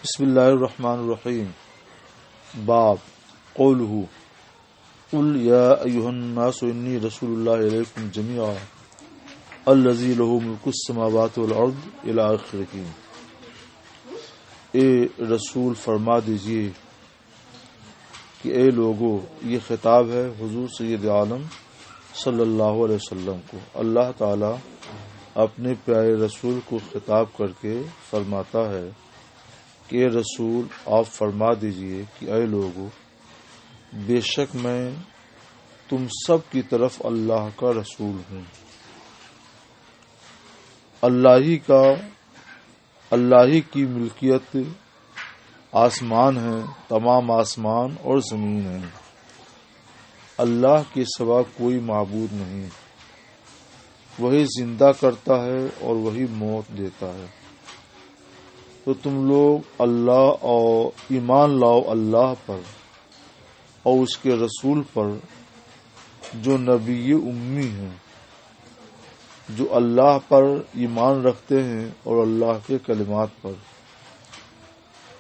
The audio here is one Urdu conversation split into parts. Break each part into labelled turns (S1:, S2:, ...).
S1: بسم اللہ الرحمن الرحیم۔ باب قوله قل یا ایہا الناس انی رسول اللہ علیکم جمیعا الذی لہ ملک السماوات والارض الی آخرہ۔ اے رسول فرما دیجئے کہ اے لوگو، یہ خطاب ہے حضور سید عالم صلی اللہ علیہ وسلم کو۔ اللہ تعالی اپنے پیارے رسول کو خطاب کر کے فرماتا ہے کہ اے رسول آپ فرما دیجئے کہ اے لوگو، بے شک میں تم سب کی طرف اللہ کا رسول ہوں۔ اللہ ہی کی ملکیت آسمان ہے، تمام آسمان اور زمین ہے۔ اللہ کے سوا کوئی معبود نہیں۔ وہی زندہ کرتا ہے اور وہی موت دیتا ہے۔ تو تم لوگ اللہ اور ایمان لاؤ اللہ پر اور اس کے رسول پر جو نبی امی ہیں، جو اللہ پر ایمان رکھتے ہیں اور اللہ کے کلمات پر۔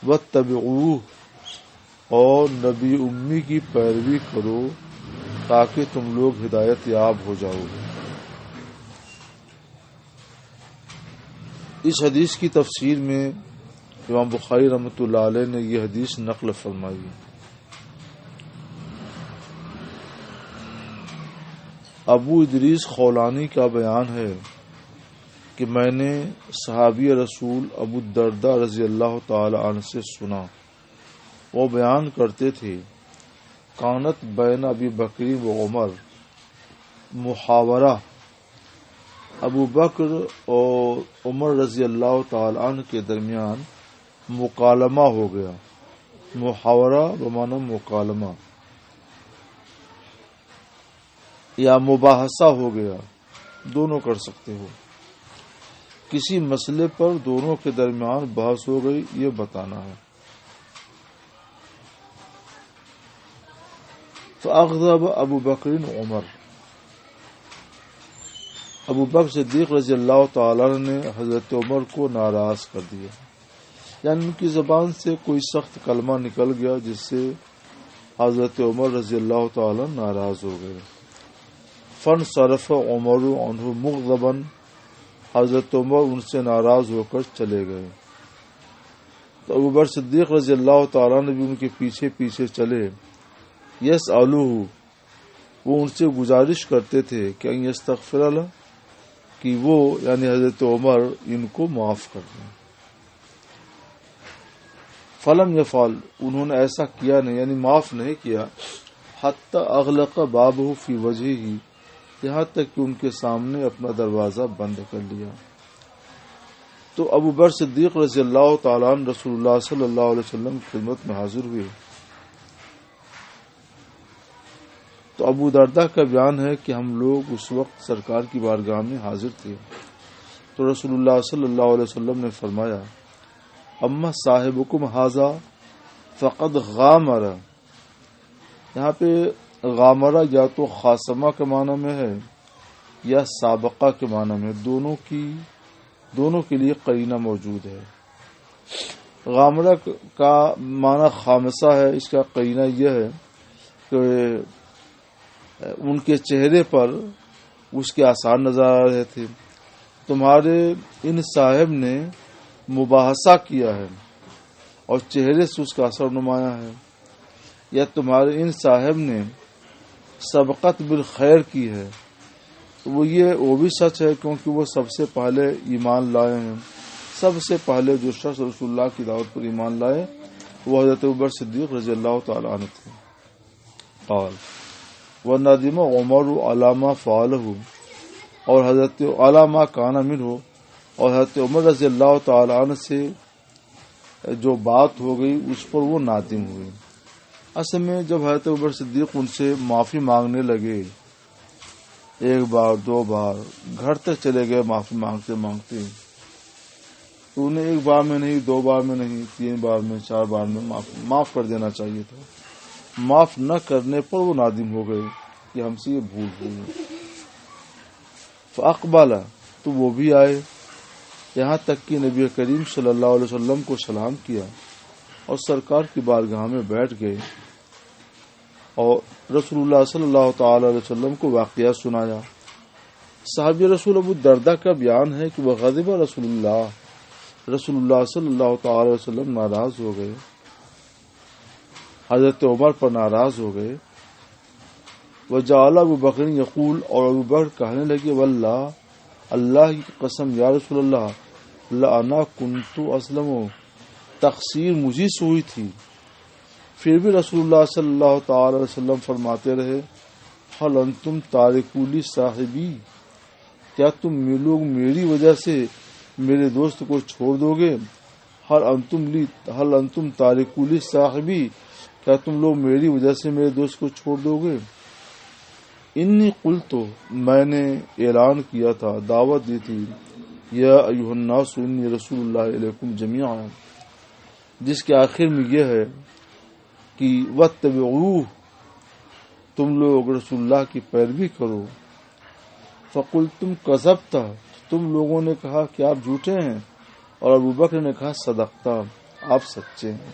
S1: واتبعوہ، اور نبی امی کی پیروی کرو تاکہ تم لوگ ہدایت یاب ہو جاؤ۔ اس حدیث کی تفسیر میں امام بخاری رحمۃ اللہ علیہ نے یہ حدیث نقل فرمائی۔ ابو ادریس خولانی کا بیان ہے کہ میں نے صحابی رسول ابو الدرداء رضی اللہ تعالی عنہ سے سنا، وہ بیان کرتے تھے کانت بین ابی بکر و عمر محاورہ، ابو بکر اور عمر رضی اللہ تعالی عنہ کے درمیان مکالمہ ہو گیا۔ محاورہ بمعنی مکالمہ یا مباحثہ ہو گیا، دونوں کر سکتے ہو۔ کسی مسئلے پر دونوں کے درمیان بحث ہو گئی، یہ بتانا ہے۔ فاغضب ابو بکر عمر، ابو بکر صدیق رضی اللہ تعالی نے حضرت عمر کو ناراض کر دیا، یعنی ان کی زبان سے کوئی سخت کلمہ نکل گیا جس سے حضرت عمر رضی اللہ تعالی ناراض ہو گئے۔ فانصرف عمر عنہ مغضبا، حضرت عمر ان سے ناراض ہو کر چلے گئے۔ تو ابو بکر صدیق رضی اللہ تعالی نے بھی ان کے پیچھے پیچھے چلے۔ یسألوہ، وہ ان سے گزارش کرتے تھے کہ ان یستغفر لہ، کہ وہ یعنی حضرت عمر ان کو معاف کر دیں۔ فلم یفعل، انہوں نے ایسا کیا نہیں، یعنی معاف نہیں کیا۔ حتی اغلق بابہ فی وجہہ، یہاں تک کہ ان کے سامنے اپنا دروازہ بند کر لیا۔ تو ابو بکر صدیق رضی اللہ تعالیٰ عنہ رسول اللہ صلی اللہ علیہ وسلم کی خدمت میں حاضر ہوئے۔ تو ابو درداء کا بیان ہے کہ ہم لوگ اس وقت سرکار کی بارگاہ میں حاضر تھے، تو رسول اللہ صلی اللہ علیہ وسلم نے فرمایا اما صاحبکم ھذا فقد غامر۔ یہاں پہ غامرہ یا تو خاصمہ کے معنی میں ہے یا سابقہ کے معنی میں، دونوں کے لیے قرینہ موجود ہے۔ غامرہ کا معنی خامسہ ہے، اس کا قرینہ یہ ہے کہ ان کے چہرے پر اس کے آثار نظر آ رہے تھے۔ تمہارے ان صاحب نے مباحثہ کیا ہے اور چہرے سے اس کا اثر نمایاں ہے، یا تمہارے ان صاحب نے سبقت بالخیر کی ہے، تو وہ بھی سچ ہے کیونکہ وہ سب سے پہلے ایمان لائے ہیں۔ سب سے پہلے جو شخص رسول اللہ کی دعوت پر ایمان لائے وہ حضرت ابو بکر صدیق رضی اللہ تعالی عنہ تھے۔ قال وندم عمر علی ما فعلہ، اور حضرت علی ما کان منہ، اور حضرت عمر رضی اللہ تعالی عنہ سے جو بات ہو گئی اس پر وہ نادم ہوئے۔ اصل میں جب حضرت ابو بکر صدیق ان سے معافی مانگنے لگے، ایک بار دو بار گھر تک چلے گئے معافی مانگتے مانگتے، تو انہیں ایک بار میں نہیں، دو بار میں نہیں، تین بار میں، چار بار میں معاف کر دینا چاہیے تھا۔ معاف نہ کرنے پر وہ نادم ہو گئے کہ ہم سے یہ بھول ہوئی۔ فاقبل، تو وہ بھی آئے۔ یہاں تک کہ نبی کریم صلی اللہ علیہ وسلم کو سلام کیا اور سرکار کی بارگاہ میں بیٹھ گئے اور رسول اللہ صلی اللہ تعالی علیہ وسلم کو واقعہ سنایا۔ صحابی رسول ابو الدرداء کا بیان ہے کہ وہ غضب رسول اللہ صلی اللہ تعالی علیہ وسلم ناراض ہو گئے، حضرت عمر پر ناراض ہو گئے۔ وجعل ابو بکر یقول، اور ابو بکر کہنے لگے واللہ، اللہ کی قسم یا رسول اللہ، لأنا کنت اسلم، تقصیر مجھی سے ہوئی تھی۔ پھر بھی رسول اللہ صلی اللہ تعالی علیہ وسلم فرماتے رہے حل انتم تارکو لی صاحبی، کیا تم لوگ میری وجہ سے میرے دوست کو چھوڑ دو گے؟ حل انتم تارکو لی صاحبی، کیا تم لوگ میری وجہ سے میرے دوست کو چھوڑ دو گے؟ انی قلت، میں نے اعلان کیا تھا، دعوت دی تھی، یا ایھا الناس انی رسول اللہ علیکم جمیعا، جس کے آخر میں یہ ہے کہ واتبعوہ، تم لوگ رسول اللہ کی پیروی کرو۔ فقلتم کذبت، تم لوگوں نے کہا کہ آپ جھوٹے ہیں، اور ابو بکر نے کہا صدقت، آپ سچے ہیں۔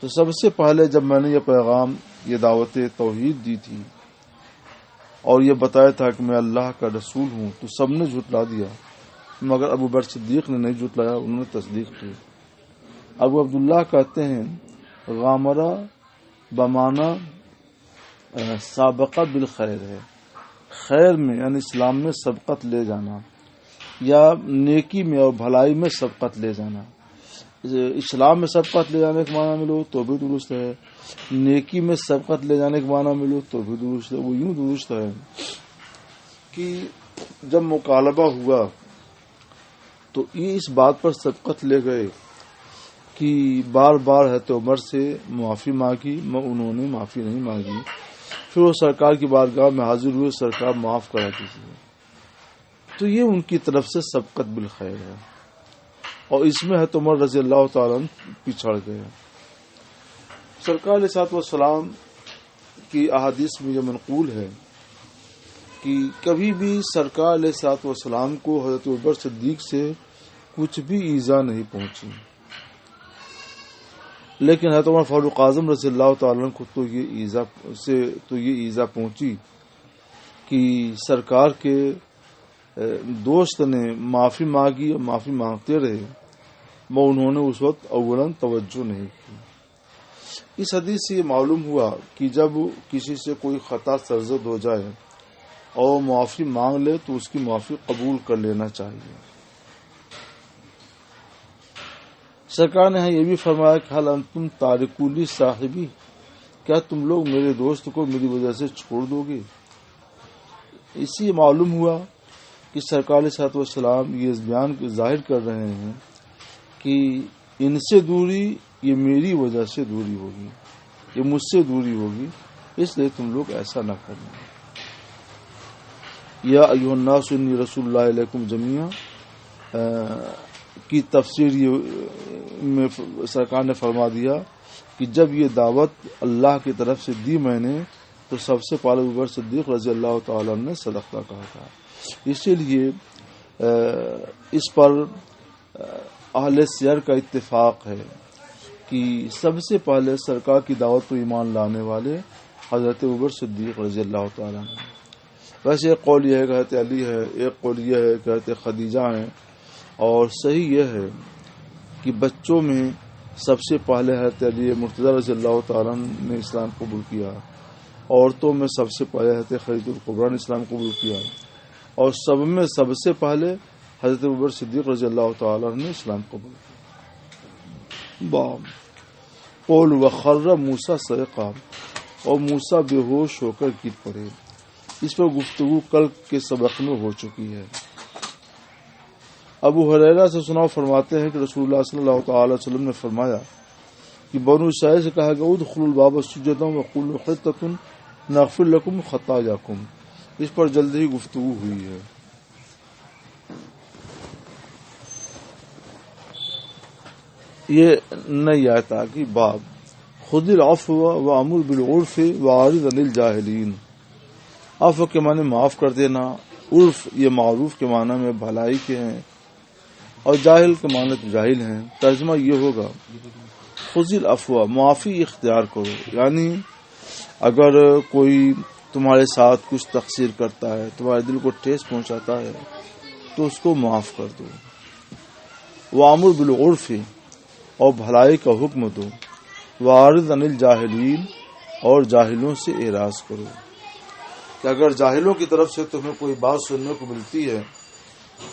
S1: تو سب سے پہلے جب میں نے یہ پیغام، یہ دعوت توحید دی تھی اور یہ بتایا تھا کہ میں اللہ کا رسول ہوں، تو سب نے جھٹلا دیا، مگر ابو بکر صدیق نے نہیں جھٹلایا، انہوں نے تصدیق کی۔ ابو عبداللہ کہتے ہیں غامرہ بمانا سابقہ بالخیر ہے، خیر میں یعنی اسلام میں سبقت لے جانا، یا نیکی میں اور بھلائی میں سبقت لے جانا۔ اسلام میں سبقت لے جانے کے معنی ملو تو بھی درست ہے، نیکی میں سبقت لے جانے کے معنی ملو تو بھی درست ہے۔ وہ یوں درست ہے کہ جب مکالبہ ہوا تو یہ اس بات پر سبقت لے گئے کہ بار بار حضرت عمر سے معافی مانگی، انہوں نے معافی نہیں مانگی، پھر وہ سرکار کی بارگاہ میں حاضر ہوئے، سرکار معاف کرا دیجیے، تو یہ ان کی طرف سے سبقت بالخیر ہے، اور اس میں حضرت عمر رضی اللہ تعالیٰ عنہ پچھڑ گئے۔ سرکار علیہ الصلوۃ والسلام کی احادیث میں یہ منقول ہے کہ کبھی بھی سرکار علیہ الصلوۃ والسلام کو حضرت ابوبکر صدیق سے کچھ بھی ایذا نہیں پہنچی، لیکن حضرت عمر فاروق اعظم رضی اللہ تعالیٰ عنہ کو تو یہ ایذا پہنچی کہ سرکار کے دوست نے معافی مانگی اور معافی مانگتے رہے، مگر انہوں نے اس وقت اولاً توجہ نہیں کی۔ اس حدیث سے یہ معلوم ہوا کہ جب کسی سے کوئی خطا سرزد ہو جائے اور معافی مانگ لے تو اس کی معافی قبول کر لینا چاہیے۔ سرکار نے یہ بھی فرمایا کہ حل انتم تارکو لی صاحبی، کیا تم لوگ میرے دوست کو میری وجہ سے چھوڑ دو گے؟ اس سے یہ معلوم ہوا کہ سرکار علیہ الصلوۃ والسلام یہ اس بیان کو ظاہر کر رہے ہیں کہ ان سے دوری یہ میری وجہ سے دوری ہوگی، یہ مجھ سے دوری ہوگی، اس لیے تم لوگ ایسا نہ کرنا۔ یا ایھا الناس انی رسول اللہ علیکم جمیعا کی تفسیر میں سرکار نے فرما دیا کہ جب یہ دعوت اللہ کی طرف سے دی میں نے تو سب سے پہلے ابوبکر صدیق رضی اللہ تعالیٰ نے صدقہ کہا تھا۔ اسی لیے اس پر اہل سیر کا اتفاق ہے کہ سب سے پہلے سرکار کی دعوت پر ایمان لانے والے حضرت ابوبکر صدیق رضی اللہ تعالیٰ عنہ۔ ویسے ایک قول یہ ہے کہ حضرت علی ہے، ایک قول یہ ہے کہ حضرت خدیجہ ہیں، اور صحیح یہ ہے کہ بچوں میں سب سے پہلے حضرت علی مرتضیٰ رضی اللہ تعالیٰ نے اسلام قبول کیا، عورتوں میں سب سے پہلے حضرت خدیجہ الکبریٰ نے اسلام قبول کیا، اور سب میں سب سے پہلے حضرت ابوبکر صدیق رضی اللہ تعالیٰ نے اسلام قبول کیا۔ باب قول وخر موسیٰ صعقا، اور موسیٰ بے ہوش ہو کر گر پڑے۔ اس پر گفتگو کل کے سبق میں ہو چکی ہے۔ ابو ہریرہ سے سنا فرماتے ہیں کہ رسول اللہ صلی اللہ تعالی وسلم نے فرمایا کہ بنو اسرائیل سے کہا گیا ادخلوا الباب سجدا وقولوا حطۃ نغفر لكم خطاياكم، اس پر جلد ہی گفتگو ہوئی ہے۔ یہ نئی آیت آ گئی، باب خذ العفو وامر بالعرف واعرض عن الجاہلین۔ عفو کے معنی معاف کر دینا، عرف یہ معروف کے معنی میں بھلائی کے ہیں، اور جاہل کے معنی تو جاہل ہیں، ترجمہ یہ ہوگا خذ العفو، معافی اختیار کرو، یعنی اگر کوئی تمہارے ساتھ کچھ تقصیر کرتا ہے، تمہارے دل کو ٹھیس پہنچاتا ہے تو اس کو معاف کر دو۔ وامر بالعرف، اور بھلائی کا حکم دو۔ واعرض عن الجاہلین، اور جاہلوں سے اعراض کرو، کہ اگر جاہلوں کی طرف سے تمہیں کوئی بات سننے کو ملتی ہے،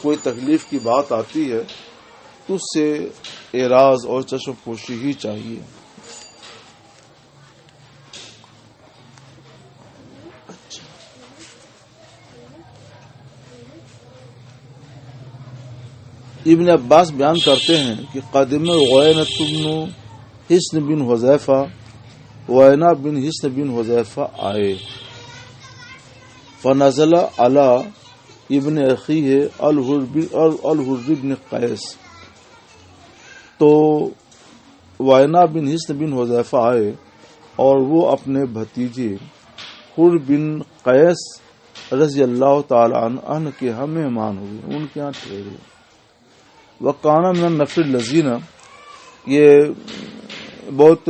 S1: کوئی تکلیف کی بات آتی ہے تو اس سے اعراض اور چشم پوشی ہی چاہیے۔ ابن عباس بیان کرتے ہیں کہ قادم عینۃ بن حصن بن حذیفہ، عینہ بن حصن بن حذیفہ آئے، فنزل علی ابن اخیہ الحر بن قیس، تو عینہ بن حصن بن حذیفہ آئے اور وہ اپنے بھتیجے حر بن قیس رضی اللہ تعالی عنہ کے ہم مہمان ہوئے، ان کے ہاں ٹھہرے۔ وَقَانَ مِنَ النَّفْرِ الَّذِينَ، یہ بہت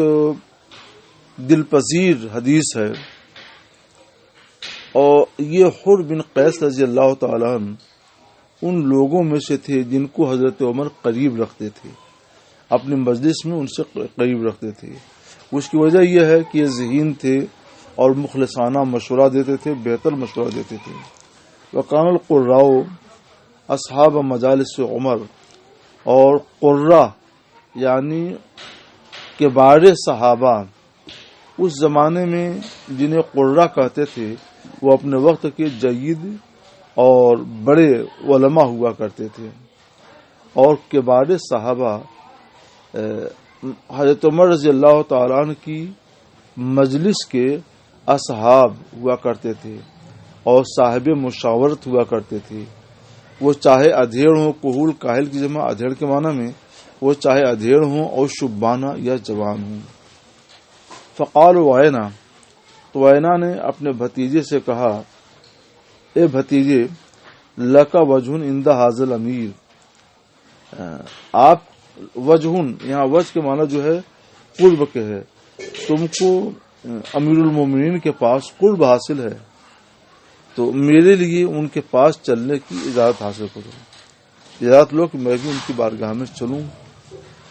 S1: دل پذیر حدیث ہے، اور یہ حر بن قیس رضی اللہ تعالیٰ عنہ ان لوگوں میں سے تھے جن کو حضرت عمر قریب رکھتے تھے، اپنے مجلس میں ان سے قریب رکھتے تھے۔ اس کی وجہ یہ ہے کہ یہ ذہین تھے اور مخلصانہ مشورہ دیتے تھے، بہتر مشورہ دیتے تھے۔ وَقَانَ الْقُرَّاءُ اصحاب مجالس عمر، اور قرہ یعنی کبار صحابہ، اس زمانے میں جنہیں قرہ کہتے تھے وہ اپنے وقت کے جید اور بڑے علماء ہوا کرتے تھے، اور کبار صحابہ حضرت عمر رضی اللہ تعالیٰ عنہ کی مجلس کے اصحاب ہوا کرتے تھے اور صاحب مشاورت ہوا کرتے تھے۔ وہ چاہے ادھیڑ ہوں، کہول کاہل کی جمع ادھیڑ کے معنی میں، وہ چاہے ادھیڑ ہوں اور شبانہ یا جوان ہوں۔ فقال عینہ، تو عینہ نے اپنے بھتیجے سے کہا، اے بھتیجے، لکا وجہن عند حاضل امیر، آپ وجہن، یہاں وجہ کے معنی جو ہے قرب کے ہے، تم کو امیر المومنین کے پاس قرب حاصل ہے، تو میرے لیے ان کے پاس چلنے کی اجازت حاصل کرو، اجازت لو کہ میں بھی ان کی بارگاہ میں چلوں۔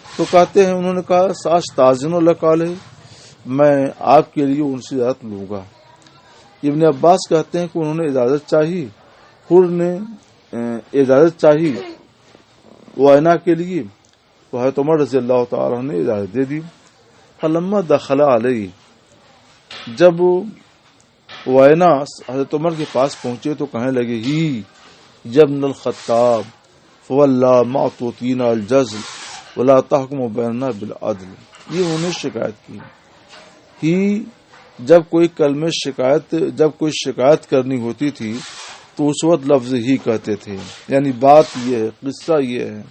S1: تو کہتے ہیں انہوں نے کہا ساستاذن لک علیہ، میں آپ کے لیے ان سے اجازت لوں گا۔ ابن عباس کہتے ہیں کہ انہوں نے اجازت چاہی، حر نے اجازت چاہی وائنا کے لیے، تو حضرت عمر رضی اللہ تعالیٰ نے اجازت دے دی۔ فلما دخل علیہ، جب وائنا حضرت عمر کے پاس پہنچے تو کہنے لگے، ہی جبن الخطاب فواللہ ما توتینا الجزل ولا تحکم بیننا بالعدل، یہ انہوں نے شکایت کی۔ ہی جب کوئی شکایت کرنی ہوتی تھی تو اس وقت لفظ ہی کہتے تھے، یعنی بات یہ ہے، قصہ یہ ہے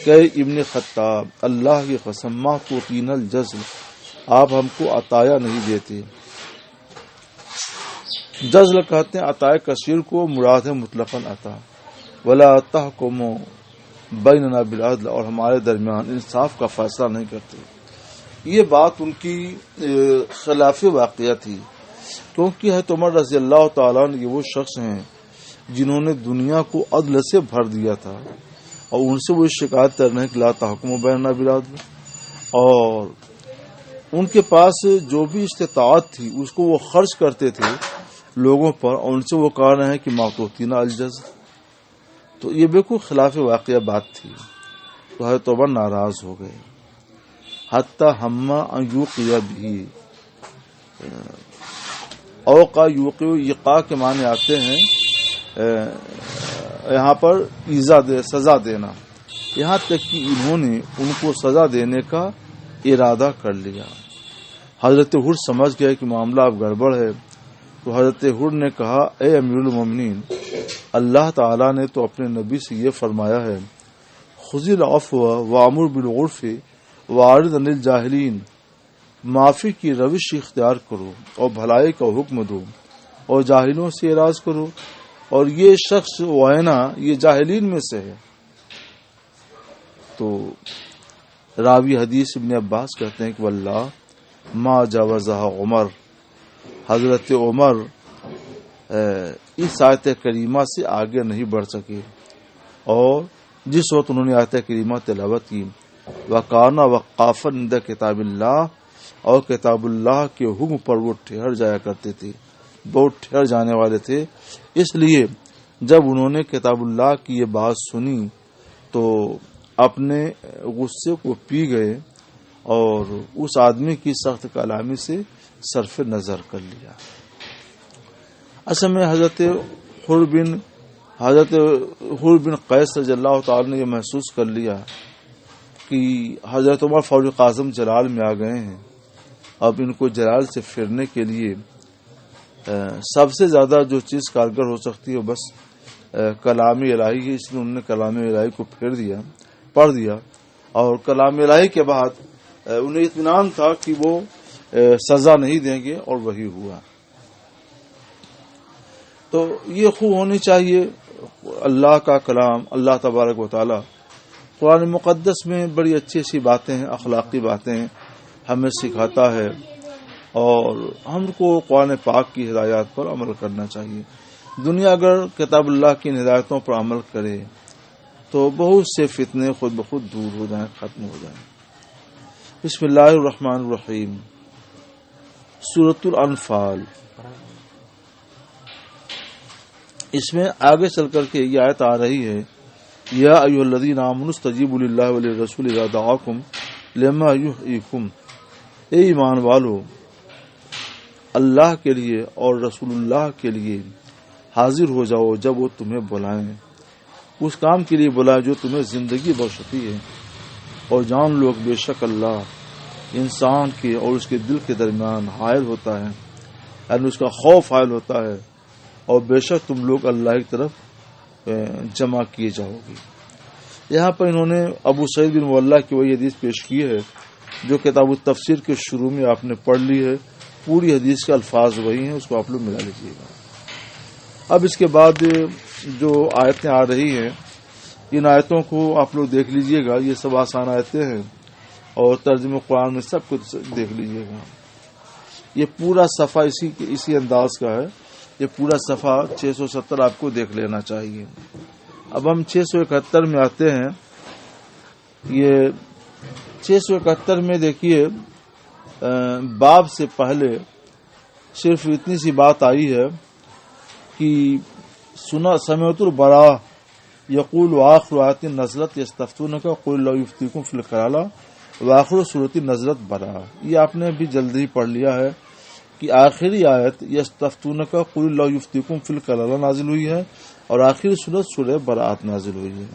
S1: کہ ابن خطاب، اللہ کی قسم، ما توتینا الجزل، آپ ہم کو عطایا نہیں دیتے۔ جزل کہتے ہیں عطائے کثیر کو، مراد ہے مطلقاً عطا۔ ولا تحکم بیننا بالعدل، اور ہمارے درمیان انصاف کا فیصلہ نہیں کرتے۔ یہ بات ان کی خلاف واقعہ تھی، کیونکہ حضرت عمر رضی اللہ تعالیٰ عنہ یہ وہ شخص ہیں جنہوں نے دنیا کو عدل سے بھر دیا تھا، اور ان سے وہ شکایت کرنے کہ لا تحکم بیننا بالعدل، اور ان کے پاس جو بھی استطاعت تھی اس کو وہ خرچ کرتے تھے لوگوں پر، اور ان سے وہ کہہ رہے ہیں کہ ما توتینا الجزل، تو یہ بالکل خلاف واقعہ بات تھی۔ تو حضرت عمر ناراض ہو گئے، حتی ہما ان یوقع بھی، اوقع یوقع، یقا کے معنی آتے ہیں یہاں پر سزا دینا، یہاں تک کہ انہوں نے ان کو سزا دینے کا ارادہ کر لیا۔ حضرت حر سمجھ گئے کہ معاملہ اب گڑبڑ ہے، تو حضرت حر نے کہا، اے امیر المومنین، اللہ تعالیٰ نے تو اپنے نبی سے یہ فرمایا ہے، خذ العفو وامر بالعرف واعرض عن الجاہلین، معافی کی روش اختیار کرو اور بھلائی کا حکم دو اور جاہلوں سے اعراض کرو، اور یہ شخص وائنا یہ جاہلین میں سے ہے۔ تو راوی حدیث ابن عباس کہتے ہیں کہ واللہ ما جاوزہ عمر، حضرت عمر اس آیت کریمہ سے آگے نہیں بڑھ سکے، اور جس وقت انہوں نے آیت کریمہ تلاوت کی وَقَانَ وَقَّافًا عِنْدَ کتاب اللہ، اور کتاب اللہ کے حکم پر وہ ٹھہر جایا کرتے تھے، بہت ٹھہر جانے والے تھے، اس لیے جب انہوں نے کتاب اللہ کی یہ بات سنی تو اپنے غصے کو پی گئے اور اس آدمی کی سخت کلامی سے صرف نظر کر لیا۔ اصل میں حضرت حر بن قیس رضی اللہ تعالی نے یہ محسوس کر لیا کہ حضرت عمر فاروق اعظم جلال میں آ گئے ہیں، اب ان کو جلال سے پھیرنے کے لیے سب سے زیادہ جو چیز کارگر ہو سکتی ہے بس کلام الہی ہے، اس لیے انہوں نے کلام الہی کو پڑھ دیا، اور کلام الہی کے بعد انہیں اطمینان تھا کہ وہ سزا نہیں دیں گے، اور وہی ہوا۔ تو یہ خوب ہونی چاہیے، اللہ کا کلام، اللہ تبارک و تعالی قرآن مقدس میں بڑی اچھی اچھی باتیں ہیں، اخلاقی باتیں ہمیں سکھاتا ہے، اور ہم کو قرآن پاک کی ہدایات پر عمل کرنا چاہیے۔ دنیا اگر کتاب اللہ کی ہدایتوں پر عمل کرے تو بہت سے فتنے خود بخود دور ہو جائیں، ختم ہو جائیں۔ بسم اللہ الرحمن الرحیم، سورۃ الانفال۔ اس میں آگے چل کر کے یہ آیت آ رہی ہے، یا ایھا الذین آمنوا استجیبوا للہ وللرسول اذا دعاکم لما یحییکم، اے ایمان والو اللہ کے لیے اور رسول اللہ کے لیے حاضر ہو جاؤ جب وہ تمہیں بلائیں، اس کام کے لیے بلائیں جو تمہیں زندگی بخشتی ہے، اور جان لو بے شک اللہ انسان کے اور اس کے دل کے درمیان حائل ہوتا ہے، یعنی اس کا خوف حائل ہوتا ہے، اور بے شک تم لوگ اللہ کی طرف جمع کیے جاؤ گے۔ یہاں پر انہوں نے ابو سعید بن معلہ کی وہی حدیث پیش کی ہے جو کتاب التفسیر کے شروع میں آپ نے پڑھ لی ہے، پوری حدیث کے الفاظ وہی ہیں، اس کو آپ لوگ ملا لیجیے گا۔ اب اس کے بعد جو آیتیں آ رہی ہیں ان آیتوں کو آپ لوگ دیکھ لیجیے گا، یہ سب آسان آیتیں ہیں، اور ترجمہ قرآن میں سب کچھ دیکھ لیجیے گا۔ یہ پورا صفحہ اسی انداز کا ہے، یہ پورا صفحہ 670 آپ کو دیکھ لینا چاہیے۔ اب ہم 671 میں آتے ہیں۔ یہ 671 میں دیکھیے باب سے پہلے صرف اتنی سی بات آئی ہے کہ سمعت البراء یقول آخر آیت نزلت یستفتونک قل اللہ یفتیکم فی الکلالہ وآخر صورت نزلت براء، یہ آپ نے بھی جلدی پڑھ لیا ہے کہ آخری آیت یستفتونک قل اللہ یفتیکم فی الکلالہ نازل ہوئی ہے، اور آخری صورت سورہ براءت نازل ہوئی ہے۔